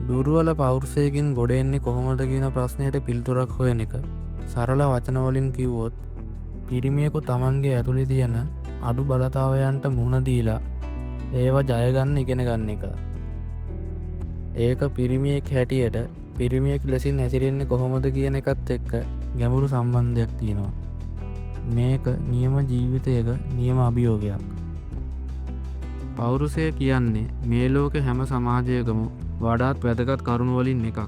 දුර්වල පෞරුෂයකින් ගොඩ එන්නේ කොහොමද කියන ප්‍රශ්නයට පිළිතුරක් හොයන එක. සරල වචන වලින් කිව්වොත් පිරිමියෙකු තමන්ගේ ඇතුලේ තියෙන අඩු බලතාවයන්ට මුහුණ දීලා ඒවා ජය ගන්න ඉගෙන ගන්න එක. ඒක පිරිමියෙක් හැටියට පිරිමියෙක් ලෙසින් හැසිරෙන්නේ කොහොමද කියන එකත් එක්ක ගැඹුරු සම්බන්ධයක් තියෙනවා. මේක නියම ජීවිතයක නියම අභියෝගයක්. පෞරුෂය කියන්නේ මේ ලෝකේ හැම සමාජයකම වඩාත් වැදගත් කරුණු වලින් එකක්.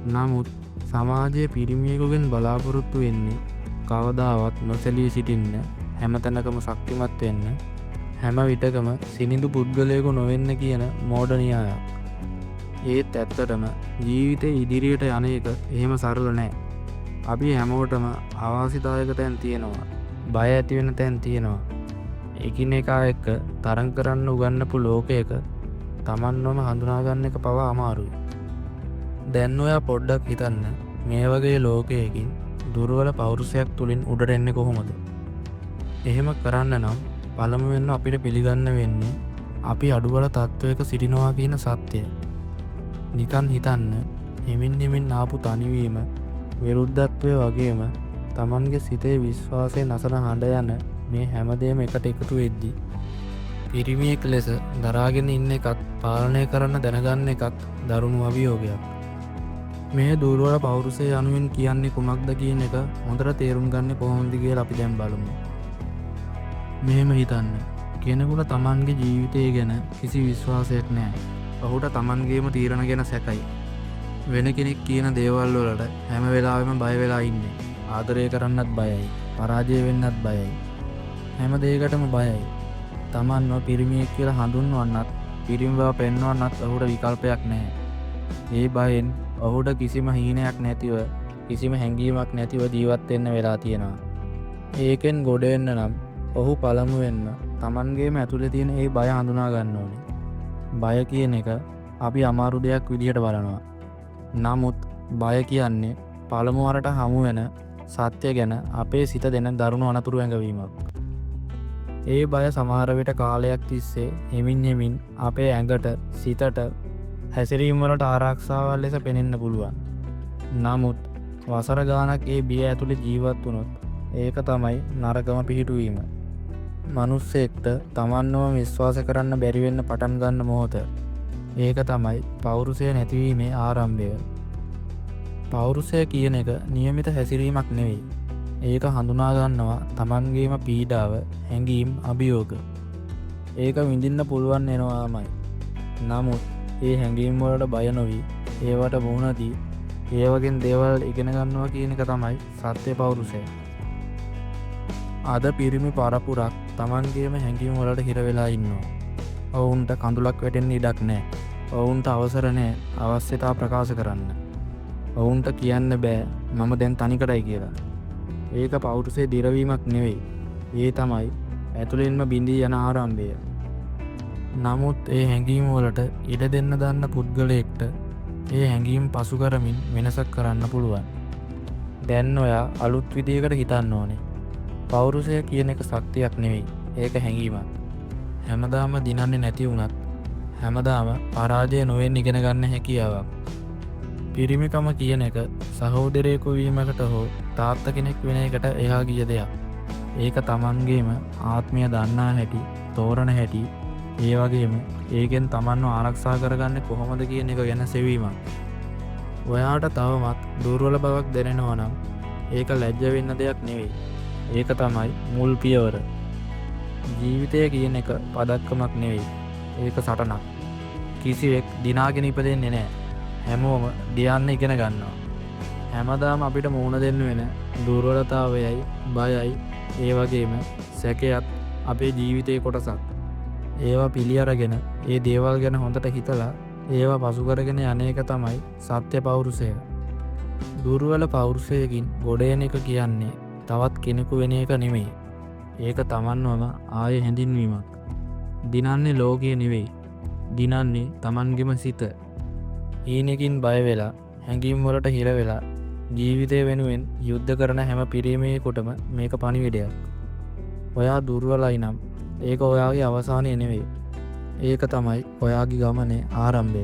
නමුත් සමාජයේ පිරිමියෙකුගෙන් බලාපොරොත්තු වෙන්නේ කවදාවත් නොසැලී සිටින්න, හැමතැනකම ශක්තිමත් වෙන්න, හැම විටකම සිනිඳු පුද්ගලයෙකු නොවෙන්න කියන මෝඩ න්‍යායක්. ඒත් ඇත්තටම ජීවිතේ ඉදිරියට යන එක එහෙම සරල නෑ. අපි හැමෝටම අවාසිදායක තැන් තියෙනවා. බය ඇති වෙන තැන් තියෙනවා. එකිනෙකා එක්ක තරඟ කරන්න උගන්වපු ලෝකයක තමන්වම හඳුනා ගන්න එක පවා අමාරුයි. දැන් ඔයා පොඩ්ඩක් හිතන්න මේ වගේ ලෝකයකින් දුර්වල පෞරුෂයක් තුලින් උඩට එන්නේ කොහොමද? එහෙම කරන්න නම් පළමුවෙන්ම අපිට පිළිගන්න වෙන්නේ අපි අඩුබල තත්වයක සිටිනවා කියන සත්‍යය. නිකන් හිතන්න හිමින් ආපු තනිවීම, විරුද්ධත්වය වගේම තමන්ගේ සිතේ විශ්වාසය නැසන හඬ යන මේ හැමදේම එකට එකතු වෙද්දී පිරිමියෙක් ලෙස දරාගෙන ඉන්න එකත් පාලනය කරන්න දැනගන්න එකත් දරුණු අභියෝගයක්. මේ දුර්වල පෞරුෂය යනුවෙන් කියන්නේ කුමක්ද කියන එක හොඳට තේරුම් ගන්න කොහොමද කියලා අපි දැන් බලමු. මෙහෙම හිතන්න. කෙනෙකුට තමන්ගේ ජීවිතය ගැන කිසි විශ්වාසයක් නැහැ. ඔහුට තමන්ගේම තීරණ ගැන සැකයි. වෙන කෙනෙක් කියන දේවල් වලට හැම වෙලාවෙම බය වෙලා ඉන්නේ. ආදරය කරන්නත් බයයි. පරාජය වෙන්නත් බයයි. හැම දෙයකටම බයයි. තමන්ව පිරිමියෙක් කියලා හඳුන්වන්නත්, පිරිමි බව පෙන්වන්නත් ඔහුට විකල්පයක් නැහැ. ඒ බයෙන් ඔහුට කිසිම හීනයක් නැතිව, කිසිම හැඟීමක් නැතිව ජීවත් වෙන්න වෙලා තියෙනවා. ඒකෙන් ගොඩ එන්න නම් ඔහු පළමුවෙන්ම තමන්ගේම ඇතුලේ තියෙන ඒ බය හඳුනා ගන්න ඕනේ. බය කියන එක අපි අමාරු දෙයක් විදිහට බලනවා. නමුත් බය කියන්නේ පළමු වරට හමු වෙන සත්‍ය ගැන අපේ සිත දෙන දරුණු අනතුරු ඇඟවීමක්. ඒ බය සමහර විට කාලයක් තිස්සේ හිමින් අපේ ඇඟට, සිතට, හැසිරීම වලට ආරක්ෂාවක් ලෙස පෙනෙන්න පුළුවන්. නමුත් වසර ගානක් ඒ බිය ඇතුලේ ජීවත් වුණොත් ඒක තමයි නරකම පිහිටුවීම. මිනිස්සෙක්ට තමන්වම විශ්වාස කරන්න බැරි වෙන්න පටන් ගන්න මොහොත. ඒක තමයි පෞරුෂය නැතිවීමේ ආරම්භය. පෞරුෂය කියන එක નિયમિત හැසිරීමක් නෙවෙයි. ඒක හඳුනා ගන්නවා තමන්ගේම පීඩාව, හැඟීම්, අභියෝග. ඒක විඳින්න පුළුවන් වෙනවාමයි. නමුත් ඒ හැඟීම් වලට බය නොවි ඒවට මුහුණ දී ඒවගෙන් දේවල් ඉගෙන ගන්නවා කියන එක තමයි සත්‍ය පෞරුෂය. අද පිරිමි පරපුරක් තමන්ගේම හැඟීම් වලට හිර වෙලා ඉන්නවා. ඔවුන්ට කඳුලක් වැටෙන්න ඉඩක් නැහැ. ඔවුන්ට අවසර නැහැ අවශ්‍යතා ප්‍රකාශ කරන්න. ඔවුන්ට කියන්න බෑ මම දැන් තනිකරයි කියලා. ඒක පෞරුෂයේ දිරවීමක් නෙවෙයි. ඒ තමයි ඇතුළින්ම බිඳී යන ආරම්භය. නමුත් ඒ හැඟීම් වලට ඉඩ දෙන්න දන්න පුද්ගලයෙක්ට ඒ හැඟීම් පසු කරමින් වෙනසක් කරන්න පුළුවන්. දැන් ඔයා අලුත් විදියකට හිතන්න ඕනේ. පෞරුෂය කියන එක ශක්තියක් නෙවෙයි. ඒක හැඟීමක්. හැමදාම දිනන්නේ නැති වුණත් හැමදාම පරාජය නොවෙන්න ඉගෙන ගන්න හැකියාවක්. පිරිමිකම කියන එක සහෝදරයෙකු වීමකට හෝ තාත්තා කෙනෙක් වෙන එකට එහා ගිය දෙයක්. ඒක තමන්ගේම ආත්මය දන්නා හැටි, තෝරන හැටි, ඒ වගේම ඒකෙන් තමන්ව ආරක්ෂා කරගන්නේ කොහොමද කියන එක ගැන සෙවීමක්. ඔයාට තවමත් දුර්වල බවක් දැනෙනවා නම් ඒක ලැජ්ජ වෙන්න දෙයක් නෙවෙයි. ඒක තමයි මුල් පියවර. ජීවිතය කියන එක පදක්කමක් නෙවෙයි. ඒක සටනක්. කිසිවෙක් දිනාගෙන ඉපදෙන්නේ නැහැ. හැමෝම දියන්න ඉගෙන ගන්නවා. හැමදාම අපිට මුහුණ දෙන්න වෙන දුර්වලතාවයයි, බයයි, ඒ වගේම සැකයත් අපේ ජීවිතයේ කොටසක්. ඒවා පිළි අරගෙන ඒ දේවල් ගැන හොඳට හිතලා ඒවා පසු කරගෙන යන එක තමයි සත්‍ය පෞරුෂය. දුර්වල පෞරුෂයකින් ගොඩ එන එක කියන්නේ තවත් කෙනෙකු වෙන එක නෙමෙයි. ඒක තමන්වම ආයෙ හැඳින්වීමක්. දිනන්නේ ලෝකය නෙවෙයි. දිනන්නේ තමන්ගෙම සිත. හීනකින් බය වෙලා, හැඟීම් වලට හිර වෙලා ජීවිතය වෙනුවෙන් යුද්ධ කරන හැම පිරිමියෙකුටම මේක පණිවිඩයක්. ඔයා දුර්වලයි නම් ඒක ඔයාගේ අවසානය නෙවෙයි. ඒක තමයි ඔයාගේ ගමනේ ආරම්භය.